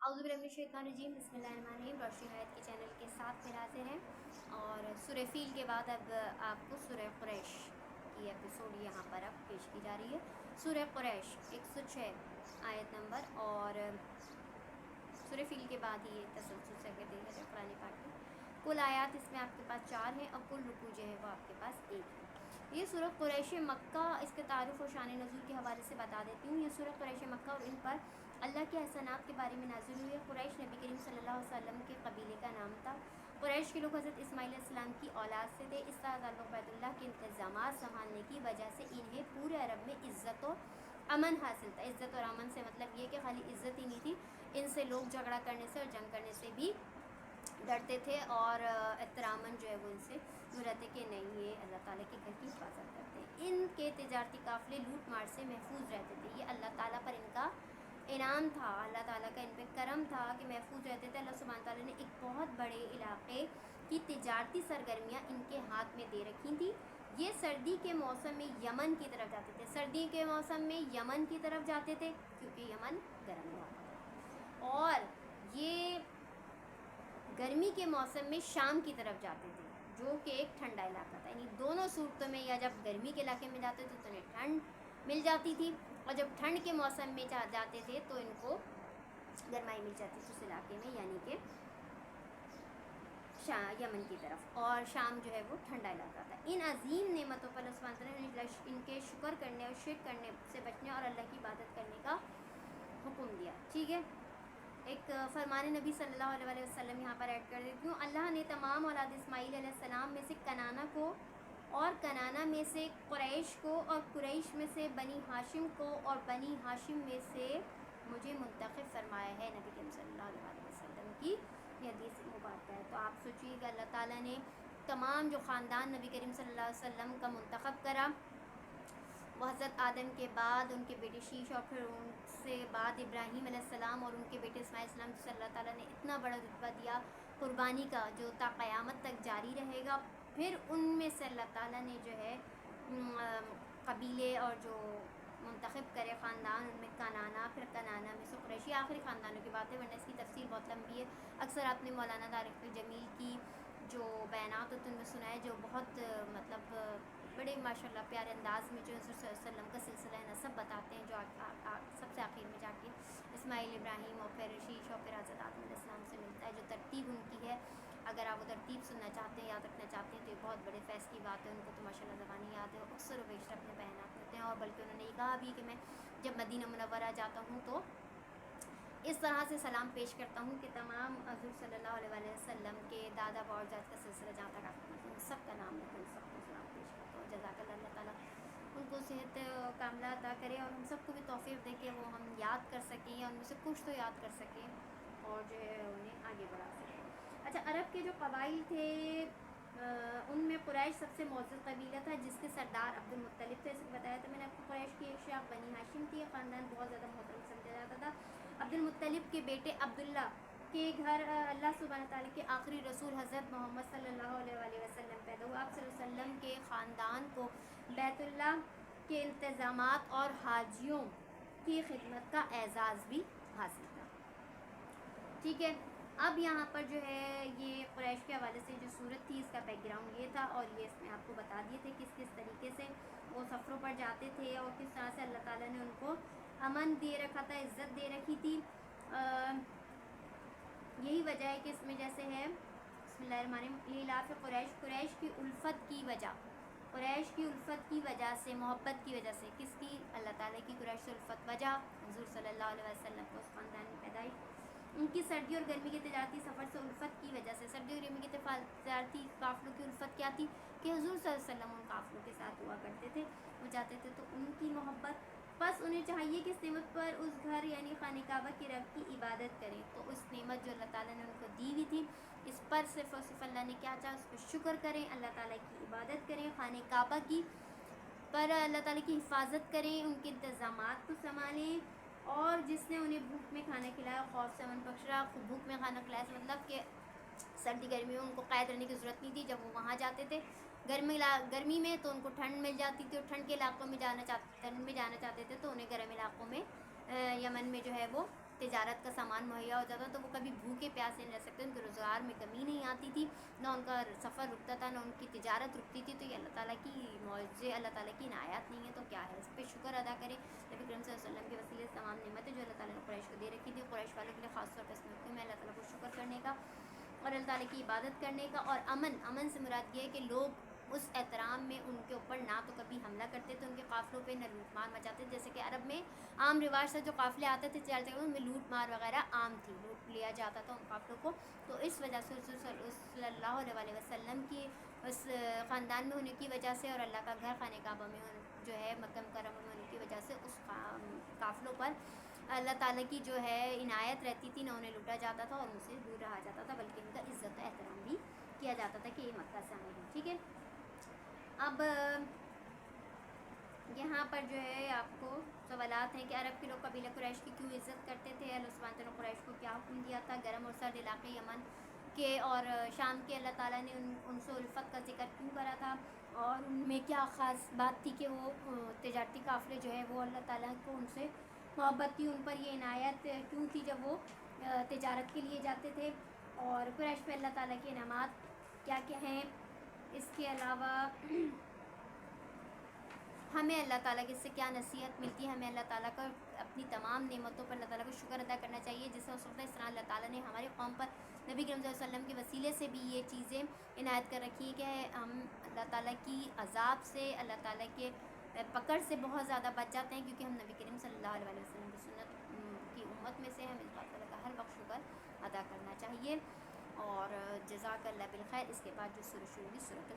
औज़ुबिल्लाहिमिनश्शैतानिर्रजीम बिस्मिल्लाहिर्रहमानिर्रहीम। रोशनी हयात के चैनल के साथ फिर हाजिर हैं और सूरह फील के बाद अब आपको सूरह कुरैश की एपिसोड यहाँ पर अब पेश की जा रही है। सूरह कुरैश 106 आयत नंबर और सूरह फील के बाद ही ये तसलसल से आगे देखा जाए कुरान पाक में। कुल आयात इसमें आपके पास 4 हैं और कुल रुकू जो है वो आपके पास 1 है। ये सूरह कुरैश मक्का, इसके तारुफ़ और शान नज़ूल के हवाले से बता देती हूँ। ये सूरह कुरैश मक्का और इन पर अल्लाह के एहसानात के बारे में नाज़िल हुई है। कुरैश नबी करीम सल्लल्लाहु अलैहि वसल्लम के कबीले का नाम था। कुरैश के लोग हज़रत इस्माईल अलैहिस्सलाम की औलाद से थे। इस तरह बैतुल्लाह के इंतज़ामात संभालने की वजह से इन्हें पूरे अरब में इज़्ज़त और अमन हासिल था। इज़्ज़त और अमन से मतलब ये कि खाली इज़्ज़त ही नहीं थी, इनसे लोग झगड़ा करने से और जंग करने से भी डरते थे और एहतरामन जो है वो इनसे रहते कि नहीं ये अल्लाह ताला के घर की हिफाजत करते हैं। इनके तिजारती काफ़िले लूट मार से महफूज रहते थे। ये अल्लाह ताला पर इनका इनाम था, अल्लाह ताला का इन पर करम था कि महफूज रहते थे। अल्लाह सुब्हान ताला ने एक बहुत बड़े इलाके की तिजारती सरगर्मियाँ इनके हाथ में दे रखी थी। ये सर्दी के मौसम में यमन की तरफ जाते थे। सर्दी के मौसम में यमन की तरफ जाते थे क्योंकि यमन गर्म हुआ था, और ये गर्मी के मौसम में शाम की तरफ जाते थे जो कि एक ठंडा इलाका था। यानी दोनों सूरतों में, या जब गर्मी के इलाके में जाते थे तो उन्हें ठंड मिल जाती थी, और जब ठंड के मौसम में जाते थे तो इनको गर्माई मिल जाती थी उस इलाके में, यानी कि यमन की तरफ, और शाम जो है वो ठंडा इलाका था। इन अजीम नेमतों पर अल्लाह सुब्हानहू तआला ने इनके शुक्र करने और शिरक करने से बचने और अल्लाह की इबादत करने का हुक्म दिया। ठीक है, एक फरमान नबी सल्लल्लाहु अलैहि वसल्लम यहाँ पर ऐड कर देती हूँ। अल्लाह ने तमाम औलाद इस्माईल अलैहिस्सलाम में से कनाना को, और कनाना में से कुरैश को, और कुरैश में से बनी हाशिम को, और बनी हाशिम में से मुझे मुंतखब फरमाया है। नबी करीम सल्लल्लाहु अलैहि वसल्लम की ये हदीस मुबारक है। तो आप सोचिएगा अल्लाह ताला ने तमाम जो ख़ानदान नबी करीम सल्लल्लाहु अलैहि वसल्लम का मुंतखब करा, वो हज़रत आदम के बाद उनके बेटे शीश, और फिर उनसे बाद इब्राहीम अलैहिस्सलाम और उनके बेटे इस्माईल अलैहिस्सलाम, जिसे अल्लाह ताला ने इतना बड़ा रुतबा दिया कुर्बानी का जो ता क़यामत तक जारी रहेगा। फिर उनमें से अल्लाह ताला ने जो है कबीले और जो मुंतखब करे ख़ानदान, उनमें कनाना, फिर कनाना में से कुरैशी, आखिरी ख़ानदानों की बात है, वरना इसकी तफसीर बहुत लंबी है। अक्सर आपने मौलाना तारिक जमील की जो बयानात होते हैं उनमें सुना है, जो बहुत मतलब बड़े माशाल्लाह प्यारे अंदाज में जो हज़रत सल्लल्लाहु अलैहि वसल्लम का सिलसिला नसब बताते हैं, जो सबसे आखिर में जाके इस्माईल, इब्राहीम और फिर शीश और फिर हज़रत आदम अलैहिस्सलाम से मिलता है। जो तरतीब उनकी है, अगर आप वो तरतीब सुनना चाहते हैं, याद रखना चाहते हैं, तो ये बहुत बड़े फैज़ की बात है। उनको तो माशाल्लाह ज़बानी याद है, अक्सर व बेशतर अपने बयानात करते हैं, और बल्कि उन्होंने ये कहा भी कि मैं जब मदीना मुनव्वरा जाता हूँ तो इस तरह से सलाम पेश करता हूँ कि तमाम हज़ूर सल्लल्लाहु अलैहि वसल्लम के दादा बावजात का सिलसिला जहाँ तक आपको उन सब का नाम है, उन सबको सलाम पेश करता हूँ। जज़ाकल्लाह, अल्लाह ताला उनको सेहत कामला अता करे और हम सबको भी तौफ़ीक़ दे के वो हम याद कर सकें, या उनमें से कुछ तो याद कर सकें और जो है उन्हें आगे बढ़ा सकें। अच्छा, अरब के जो कबाइल थे उनमें कुरैश सबसे मौजूद कबीला था, जिसके सरदार अब्दुल मुत्तलिब थे। जैसे बताया था मैंने आपको, कुरैश की एक शाख बनी हाशिम थी। ख़ानदान बहुत ज़्यादा मोहतरम समझा जाता था। अब्दुल मुत्तलिब के बेटे अब्दुल्ला के घर अल्लाह सुब्हानहू तआला के आखिरी रसूल हज़रत मोहम्मद सल्लल्लाहु अलैहि वसल्लम पैदा हुआ। आप सल्लल्लाहु अलैहि वसल्लम के ख़ानदान को बैतुल्लाह के इंतज़ामात और हाजियों की खिदमत का एज़ाज़ भी हासिल था। ठीक है, अब यहाँ पर जो है ये कुरैश के हवाले से जो सूरत थी, इसका बैकग्राउंड ये था, और ये इसमें आपको बता दिए थे किस किस तरीके से वो सफ़रों पर जाते थे और किस तरह से अल्लाह ताला ने उनको अमन दे रखा था, इज़्ज़त दे रखी थी। यही वजह है कि इसमें जैसे है बिस्मिल्लाहिर्रहमानिर्रहीम, कुरैश, कुरैश की उल्फत की वजह, कुरैश की उल्फत की वजह से, मोहब्बत की वजह से, किसकी? अल्लाह ताला की कुरैश से उल्फत वजह हुज़ूर सल्लल्लाहु अलैहि वसल्लम को उस ख़ानदान में पैदाइश। उनकी सर्दी और गर्मी के तजारती सफ़र से उल्फत की वजह से, सर्दी और गर्मी के तजारती काफ़िलों की उल्फत क्या थी कि हुज़ूर सल्लल्लाहु अलैहि वसल्लम उन काफ़िलों के साथ हुआ करते थे, वो जाते थे, तो उनकी मोहब्बत, बस उन्हें चाहिए कि इस नेमत पर उस घर यानी खाने काबा के रब की इबादत करें। तो उस नेमत जो अल्लाह ताला ने उनको दी हुई थी, इस पर सिर्फ़ और सिर्फ अल्लाह ने क्या चाहा, उस पर शुक्र करें, अल्लाह ताला की इबादत करें, खाने काबा की पर अल्लाह ताला की हिफाजत करें, उनके इंतज़ामात को संभालें, और जिसने उन्हें भूख में खाना खिलाया, खौफ से अमन बख्शा। भूख में खाना खिलाया मतलब कि सर्दी गर्मी में उनको क़ैद रहने की ज़रूरत नहीं थी। जब वो वहाँ जाते थे गर्मी में तो उनको ठंड मिल जाती थी, और ठंड के इलाकों में ठंड में जाना चाहते थे तो उन्हें गर्म इलाकों में यमन में जो है वो تجارت کا سامان مہیا ہو جاتا تو وہ کبھی بھوکے پیاسے نہیں رہ سکتے، ان کے روزگار میں کمی نہیں آتی تھی، نہ ان کا سفر رکتا تھا، نہ ان کی تجارت رکتی تھی. تو یہ اللہ تعالیٰ کی معجزے، اللہ تعالیٰ کی عنایات نہیں ہے تو کیا ہے. اس پہ شکر ادا کریں. نبی کریم صلی اللہ علیہ وسلم کے وسیلے سے تمام نعمتیں جو اللہ تعالیٰ نے قریش کو دے رکھی تھی، قریش والوں کے لیے خاص طور پر اس موقع میں اللہ تعالیٰ کو شکر کرنے کا اور اللہ تعالیٰ کی عبادت کرنے کا. اور امن سے مراد یہ ہے کہ لوگ اس احترام میں ان کے اوپر نہ تو کبھی حملہ کرتے تھے ان کے قافلوں پہ، نہ لوٹ مار مچاتے. جیسے کہ عرب میں عام رواج سے جو قافلے آتے تھے چلتے ہوئے، ان میں لوٹ مار وغیرہ عام تھی، لوٹ لیا جاتا تھا ان قافلوں کو. تو اس وجہ سے صلی اللہ علیہ وسلم کی اس خاندان میں ہونے کی وجہ سے اور اللہ کا گھر خانہ کعبہ میں جو ہے مکہ مکرمہ میں ہونے کی وجہ سے اس قافلوں پر اللہ تعالیٰ کی جو ہے عنایت رہتی تھی، نہ انہیں لوٹا جاتا تھا اور ان سے دور رہا جاتا تھا، بلکہ ان کا عزت و احترام بھی کیا جاتا تھا کہ یہ مکہ سے آئے ہیں. ٹھیک ہے. اب یہاں پر جو ہے آپ کو سوالات ہیں کہ عرب کے لوگ قبیلہ قریش کی کیوں عزت کرتے تھے، اللہ سبحانہ وتعالیٰ نے قریش کو کیا حکم دیا تھا، گرم اور سرد علاقے یمن کے اور شام کے اللہ تعالیٰ نے ان سے الفت کا ذکر کیوں کرا تھا، اور ان میں کیا خاص بات تھی کہ وہ تجارتی قافلے جو ہے وہ اللہ تعالیٰ کو ان سے محبت تھی، ان پر یہ عنایت کیوں تھی جب وہ تجارت کے لیے جاتے تھے، اور قریش پہ اللہ تعالیٰ کے انعامات کیا کیا ہیں. اس کے علاوہ ہمیں اللہ تعالیٰ کی سے کیا نصیحت ملتی ہے. ہمیں اللہ تعالیٰ کا اپنی تمام نعمتوں پر اللہ تعالیٰ کو شکر ادا کرنا چاہیے، جس طرح اس طرح اللہ تعالیٰ نے ہماری قوم پر نبی کریم صلی اللہ علیہ وسلم کے وسیلے سے بھی یہ چیزیں عنایت کر رکھی کہ ہم اللہ تعالیٰ کی عذاب سے، اللہ تعالیٰ کے پکڑ سے بہت زیادہ بچ جاتے ہیں، کیونکہ ہم نبی کریم صلی اللہ علیہ وسلم کی سنت کی امت میں سے. ہمیں اللہ تعالیٰ کا ہر وقت شکر ادا کرنا چاہیے. اور جزاک اللہ بالخیر. اس کے بعد جو سورہ شروع ہوگی سورۃ